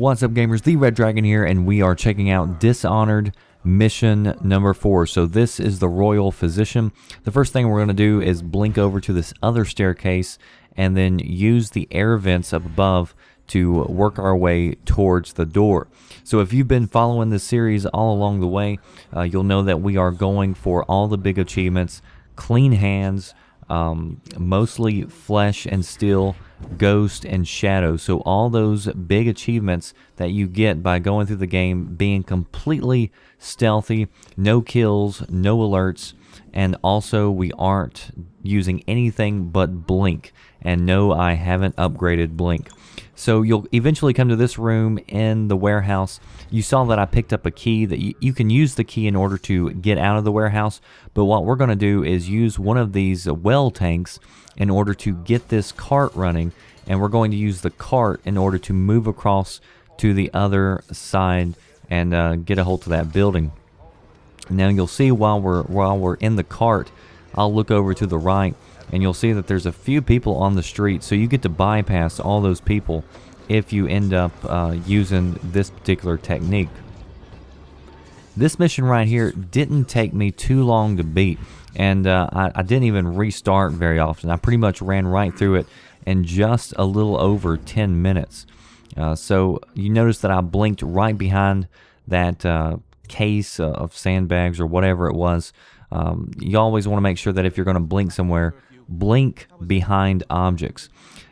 What's up, gamers? The Red Dragon here, and we are checking out Dishonored mission number 4. So this is the Royal Physician. The first thing we're going to do is blink over to this other staircase and then use the air vents up above to work our way towards the door. So if you've been following this series all along the way, you'll know that we are going for all the big achievements: clean hands, mostly flesh and steel, ghost and shadow. So all those big achievements that you get by going through the game, being completely stealthy, no kills, no alerts, and also we aren't using anything but blink. And no, I haven't upgraded blink. So you'll eventually come to this room in the warehouse. You saw that I picked up a key that you can use the key in order to get out of the warehouse. But what we're going to do is use one of these well tanks in order to get this cart running. And we're going to use the cart in order to move across to the other side and get a hold of that building. Now you'll see while we're in the cart, I'll look over to the right, and you'll see that there's a few people on the street, so you get to bypass all those people if you end up using this particular technique. This mission right here didn't take me too long to beat, and I didn't even restart very often. I pretty much ran right through it in just a little over 10 minutes. So you notice that I blinked right behind that case of sandbags or whatever it was. You always want to make sure that if you're going to blink somewhere, blink behind objects.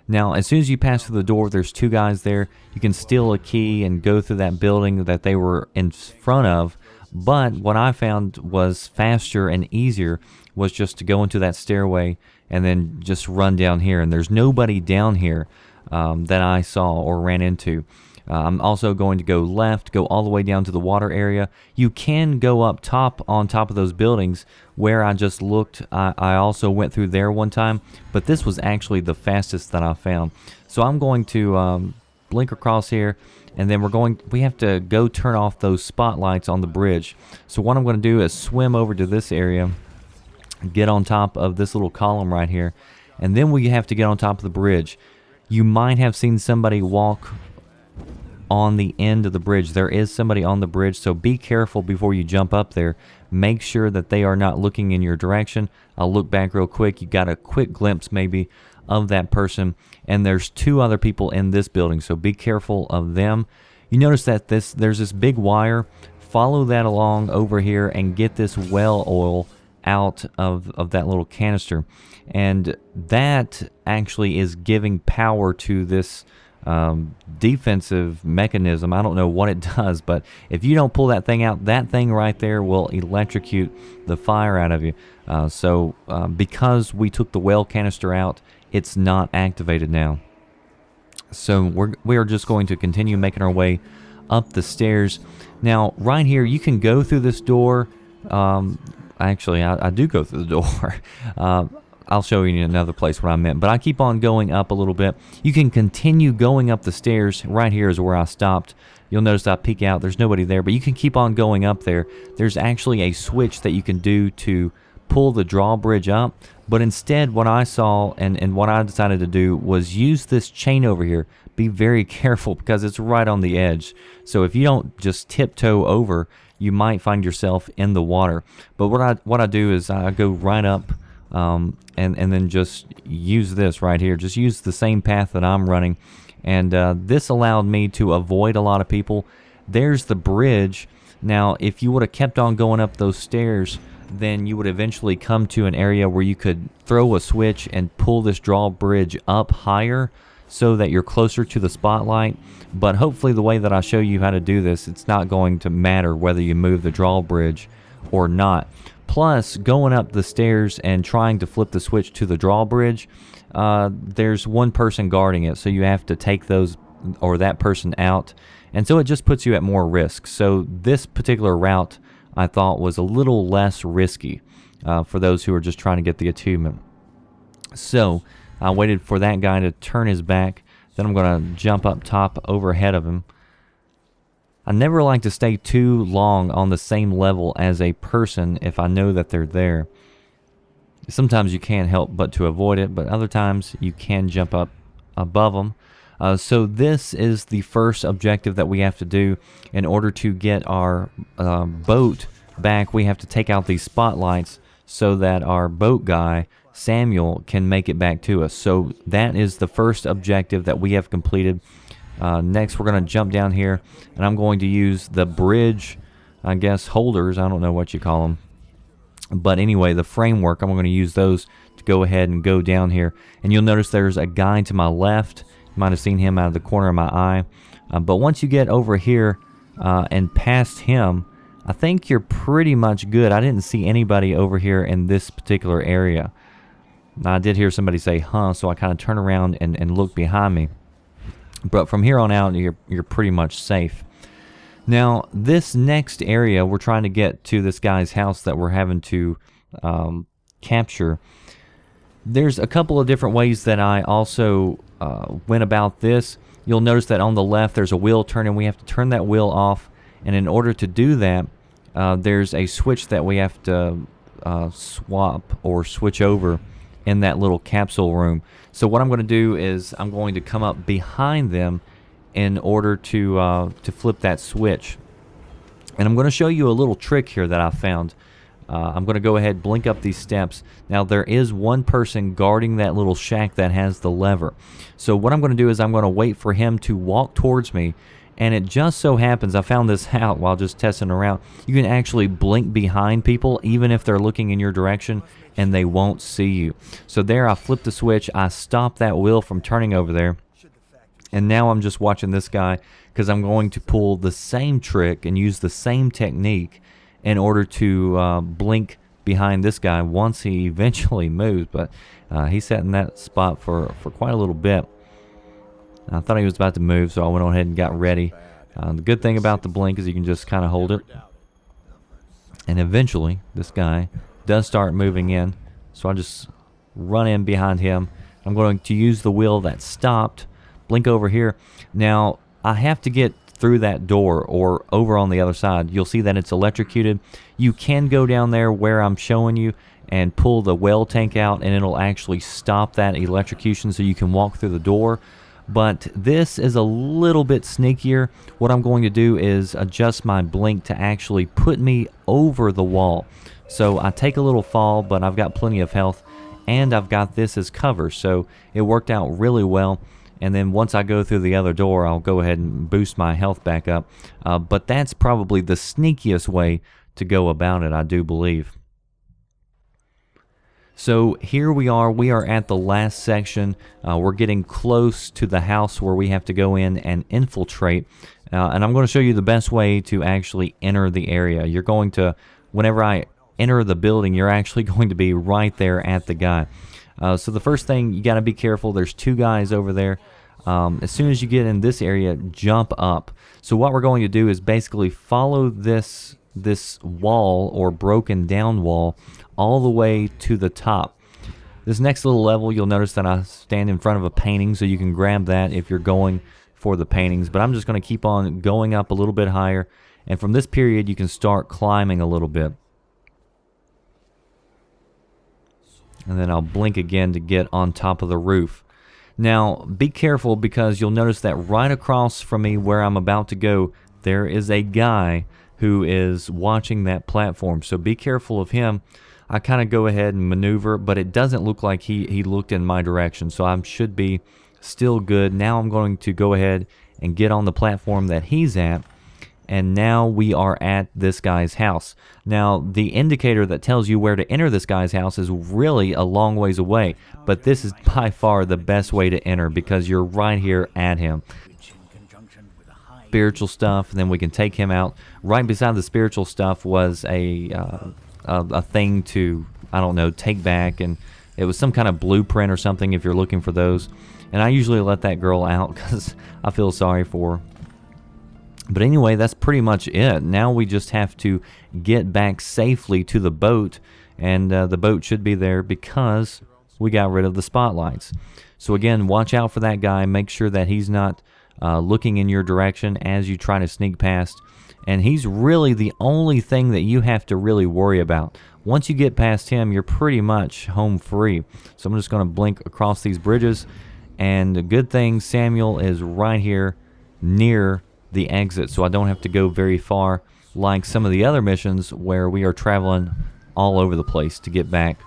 Now, as soon as you pass through the door, there's two guys there. You can steal a key and go through that building that they were in front of. But what I found was faster and easier was just to go into that stairway and then just run down here. And there's nobody down here that I saw or ran into. I'm also going to go left, go all the way down to the water area. You can go up top on top of those buildings where I just looked. I also went through there one time, but this was actually the fastest that I found. So I'm going to blink across here, and then we have to go turn off those spotlights on the bridge. So what I'm going to do is swim over to this area, get on top of this little column right here, and then we have to get on top of the bridge. You might have seen somebody walk on the end of the bridge. There is somebody on the bridge, so be careful before you jump up there. Make sure that they are not looking in your direction. I'll look back real quick. You got a quick glimpse maybe of that person, and there's two other people in this building, so be careful of them. You notice that there's this big wire. Follow that along over here and get this well oil out of that little canister, and that actually is giving power to this defensive mechanism. I don't know what it does, but if you don't pull that thing out, that thing right there will electrocute the fire out of you. So because we took the well canister out, it's not activated now. So we are just going to continue making our way up the stairs. Now right here, you can go through this door. Actually, I do go through the door. I'll show you in another place what I meant, but I keep on going up a little bit. You can continue going up the stairs. Right here is where I stopped. You'll notice I peek out. There's nobody there, but you can keep on going up there. There's actually a switch that you can do to pull the drawbridge up, but instead what I saw and what I decided to do was use this chain over here. Be very careful because it's right on the edge. So if you don't just tiptoe over, you might find yourself in the water. But what I do is I go right up, and then just use this right here. Just use the same path that I'm running, and this allowed me to avoid a lot of people. There's the bridge. Now if you would have kept on going up those stairs, then you would eventually come to an area where you could throw a switch and pull this drawbridge up higher so that you're closer to the spotlight. But hopefully the way that I show you how to do this, it's not going to matter whether you move the drawbridge or not. Plus, going up the stairs and trying to flip the switch to the drawbridge, there's one person guarding it, so you have to take that person out, and so it just puts you at more risk. So this particular route I thought was a little less risky for those who are just trying to get the achievement. So I waited for that guy to turn his back, then I'm going to jump up top overhead of him. I never like to stay too long on the same level as a person if I know that they're there. Sometimes you can't help but to avoid it, but other times you can jump up above them. So this is the first objective that we have to do. In order to get our boat back, we have to take out these spotlights so that our boat guy, Samuel, can make it back to us. So that is the first objective that we have completed. Next, we're going to jump down here, and I'm going to use the bridge, I guess, holders. I don't know what you call them. But anyway, the framework, I'm going to use those to go ahead and go down here. And you'll notice there's a guy to my left. You might have seen him out of the corner of my eye. But once you get over here and past him, I think you're pretty much good. I didn't see anybody over here in this particular area. Now, I did hear somebody say, huh, so I kind of turn around and look behind me. But from here on out, you're pretty much safe. Now, this next area, we're trying to get to this guy's house that we're having to capture. There's a couple of different ways that I also went about this. You'll notice that on the left, there's a wheel turning. We have to turn that wheel off. And in order to do that, there's a switch that we have to swap or switch over in that little capsule room. So what I'm going to do is I'm going to come up behind them in order to flip that switch. And I'm going to show you a little trick here that I found. I'm going to go ahead and blink up these steps. Now there is one person guarding that little shack that has the lever. So what I'm going to do is I'm going to wait for him to walk towards me. And it just so happens, I found this out while just testing around, you can actually blink behind people even if they're looking in your direction and they won't see you. So there I flipped the switch, I stopped that wheel from turning over there. And now I'm just watching this guy because I'm going to pull the same trick and use the same technique in order to blink behind this guy once he eventually moves. But he sat in that spot for quite a little bit. I thought he was about to move, so I went on ahead and got ready. The good thing about the blink is you can just kind of hold it. And eventually, this guy does start moving in. So I just run in behind him. I'm going to use the wheel that stopped. Blink over here. Now, I have to get through that door or over on the other side. You'll see that it's electrocuted. You can go down there where I'm showing you and pull the well tank out, and it'll actually stop that electrocution so you can walk through the door. But this is a little bit sneakier. What I'm going to do is adjust my blink to actually put me over the wall. So I take a little fall, but I've got plenty of health, and I've got this as cover. So it worked out really well. And then once I go through the other door, I'll go ahead and boost my health back up. But that's probably the sneakiest way to go about it, I do believe. So here we are at the last section. We're getting close to the house where we have to go in and infiltrate. And I'm going to show you the best way to actually enter the area. You're going to, whenever I enter the building, you're actually going to be right there at the guy. So the first thing, you got to be careful. There's two guys over there. As soon as you get in this area, jump up. So what we're going to do is basically follow this wall or broken down wall all the way to the top. This next little level, you'll notice that I stand in front of a painting, so you can grab that if you're going for the paintings. But I'm just going to keep on going up a little bit higher. And from this period, you can start climbing a little bit. And then I'll blink again to get on top of the roof. Now, be careful because you'll notice that right across from me where I'm about to go, there is a guy who is watching that platform. So be careful of him. I kind of go ahead and maneuver, but it doesn't look like he looked in my direction. So I should be still good. Now I'm going to go ahead and get on the platform that he's at. And now we are at this guy's house. Now, the indicator that tells you where to enter this guy's house is really a long ways away. But this is by far the best way to enter because you're right here at him. Spiritual stuff, and then we can take him out. Right beside the spiritual stuff was a thing to, I don't know, take back. And it was some kind of blueprint or something if you're looking for those. And I usually let that girl out because I feel sorry for her. But anyway, that's pretty much it. Now we just have to get back safely to the boat, and the boat should be there because we got rid of the spotlights. So again, watch out for that guy. Make sure that he's not looking in your direction as you try to sneak past. And he's really the only thing that you have to really worry about. Once you get past him, you're pretty much home free. So I'm just going to blink across these bridges. And the good thing, Samuel is right here near the exit, so I don't have to go very far like some of the other missions where we are traveling all over the place to get back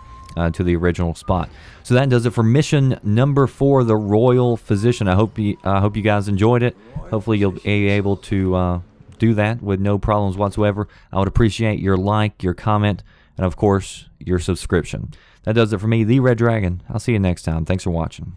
to the original spot. So that does it for mission number 4, the Royal Physician. I hope you guys enjoyed it. Hopefully you'll be able to do that with no problems whatsoever. I would appreciate your like, your comment, and of course your subscription. That does it for me, the Red Dragon. I'll see you next time. Thanks for watching.